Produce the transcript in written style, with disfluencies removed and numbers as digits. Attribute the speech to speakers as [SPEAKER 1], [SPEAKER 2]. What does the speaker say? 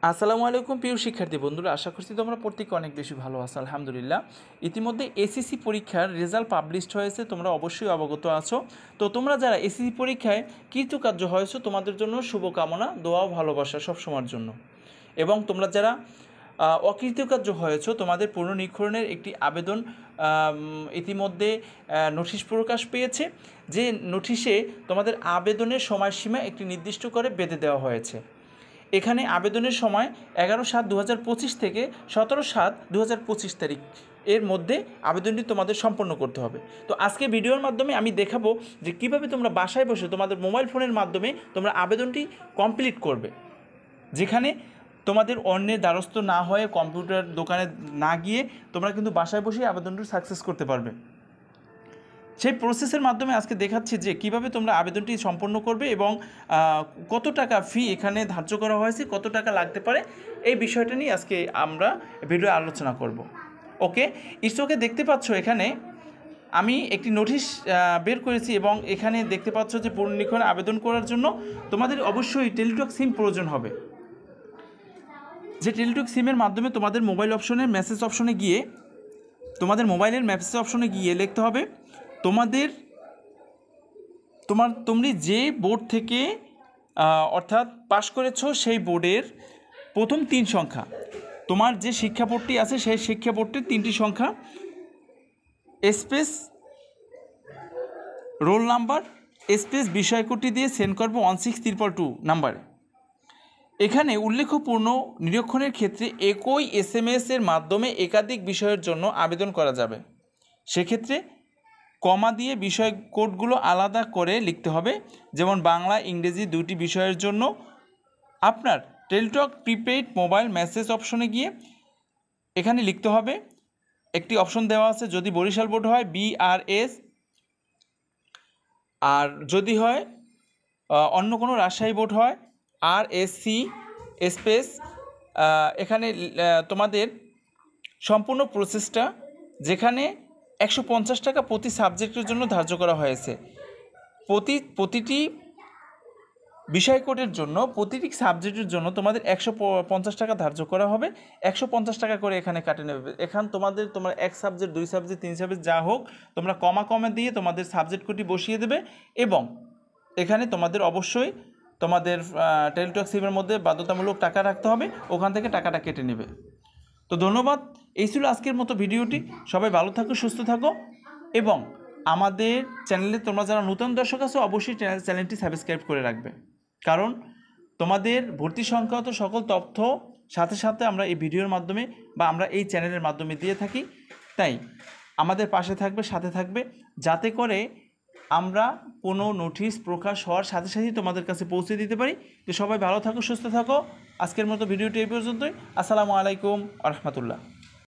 [SPEAKER 1] আসসালামু আলাইকুম প্রিয় শিক্ষার্থী বন্ধুরা, আশা করছি তোমরা প্রত্যেকে অনেক বেশি ভালো আছো। আলহামদুলিল্লাহ। ইতিমধ্যে এসএসসি পরীক্ষার রেজাল্ট পাবলিশড হয়েছে, তোমরা অবশ্যই অবগত আছো। তো তোমরা যারা এসএসসি পরীক্ষায় কৃতকার্য হয়েছো, তোমাদের জন্য শুভকামনা, দোয়া ও ভালোবাসা সবসময়ের জন্য। এবং তোমরা যারা অকৃতকার্য হয়েছো, তোমাদের পুনর্নিরীক্ষণের একটি আবেদন ইতিমধ্যে নোটিশ প্রকাশ পেয়েছে, যে নোটিশে তোমাদের আবেদনের সময়সীমা একটি নির্দিষ্ট করে বেঁধে দেওয়া হয়েছে। এখানে আবেদনের সময় 11/7/2025 থেকে 17/7/2025 তারিখ এর মধ্যে আবেদনটি তোমাদের সম্পন্ন করতে হবে। তো আজকে ভিডিওর মাধ্যমে আমি দেখাবো যে কিভাবে তোমরা বাসায় বসে তোমাদের মোবাইল ফোনের মাধ্যমে তোমরা আবেদনটি কমপ্লিট করবে, যেখানে তোমাদের অন্যের দ্বারস্থ না হয়ে কম্পিউটার দোকানে না গিয়ে তোমরা কিন্তু বাসায় বসেই আবেদনটি সাকসেস করতে পারবে। সেই প্রসেসের মাধ্যমে আজকে দেখাচ্ছি যে কিভাবে তোমরা আবেদনটি সম্পন্ন করবে এবং কত টাকা ফি এখানে ধার্য করা হয়েছে, কত টাকা লাগতে পারে, এই বিষয়টা নিয়ে আজকে আমরা ভিডিও আলোচনা করব। ওকে, স্টকে দেখতে পাচ্ছ এখানে আমি একটি নোটিশ বের করেছি এবং এখানে দেখতে পাচ্ছ যে পুনর্নিরীক্ষণে আবেদন করার জন্য তোমাদের অবশ্যই টেলিটক সিম প্রয়োজন হবে। যে টেলিটক সিমের মাধ্যমে তোমাদের মোবাইল অপশনের মেসেজ অপশনে গিয়ে তোমাদের মোবাইলের মেসেজ অপশনে গিয়ে লিখতে হবে তুমি যে বোর্ড থেকে অর্থাৎ পাশ করেছো সেই বোর্ডের প্রথম 3 সংখ্যা, তোমার যে শিক্ষা বোর্ডটি আছে সেই শিক্ষা বোর্ডটির 3টি সংখ্যা, স্পেস রোল নাম্বার, স্পেস বিষয়কোডটি দিয়ে সেন্ড করবো 16322 নাম্বারে। এখানে উল্লেখপূর্ণ নিরীক্ষণের ক্ষেত্রে একই SMS এর মাধ্যমে একাধিক বিষয়ের জন্য আবেদন করা যাবে। সেক্ষেত্রে কমা দিয়ে বিষয় কোডগুলো আলাদা করে লিখতে হবে, যেমন বাংলা ইংরেজি 2টি বিষয়ের জন্য। আপনার টেলিটক প্রিপেইড মোবাইল মেসেজ অপশনে গিয়ে এখানে লিখতে হবে, একটি অপশন দেওয়া আছে, যদি বরিশাল বোর্ড হয় BRS, আর যদি হয় অন্য কোনো রাজশাহী বোর্ড হয় RSC স্পেস। এখানে তোমাদের সম্পূর্ণ প্রসেসটা, যেখানে 150 টাকা প্রতি সাবজেক্টের জন্য ধার্য করা হয়েছে। প্রতিটি বিষয় কোডের জন্য, প্রতিটি সাবজেক্টের জন্য তোমাদের 150 টাকা ধার্য করা হবে। 150 টাকা করে এখানে কাটে নেবে। এখানে তোমরা 1 সাবজেক্ট 2 সাবজেক্ট 3 সাবজেক্ট যা হোক, তোমরা কমা দিয়ে তোমাদের সাবজেক্ট কোডটি বসিয়ে দেবে এবং এখানে তোমাদের অবশ্যই তোমাদের টেলিটক সিমের মধ্যে বাধ্যতামূলক টাকা রাখতে হবে, ওখান থেকে টাকাটা কেটে নেবে। তো ধন্যবাদ, এই ছিল আজকের মতো ভিডিওটি। সবাই ভালো থাকো, সুস্থ থাকো এবং আমাদের চ্যানেলে তোমরা যারা নতুন দর্শক আছো অবশ্যই চ্যানেলটি সাবস্ক্রাইব করে রাখবে, কারণ তোমাদের ভর্তি সংক্রান্ত সকল তথ্য সাথে সাথে আমরা এই ভিডিওর মাধ্যমে বা আমরা এই চ্যানেলের মাধ্যমে দিয়ে থাকি। তাই আমাদের পাশে থাকবে, সাথে থাকবে, যাতে করে আমরা কোনো নোটিশ প্রকাশ হওয়ার সাথে সাথেই তোমাদের কাছে পৌঁছে দিতে পারি। তো সবাই ভালো থাকো, সুস্থ থাকো। আজকের মতো ভিডিওটি এই পর্যন্তই। আসসালামু আলাইকুম ওয়া রাহমাতুল্লাহ।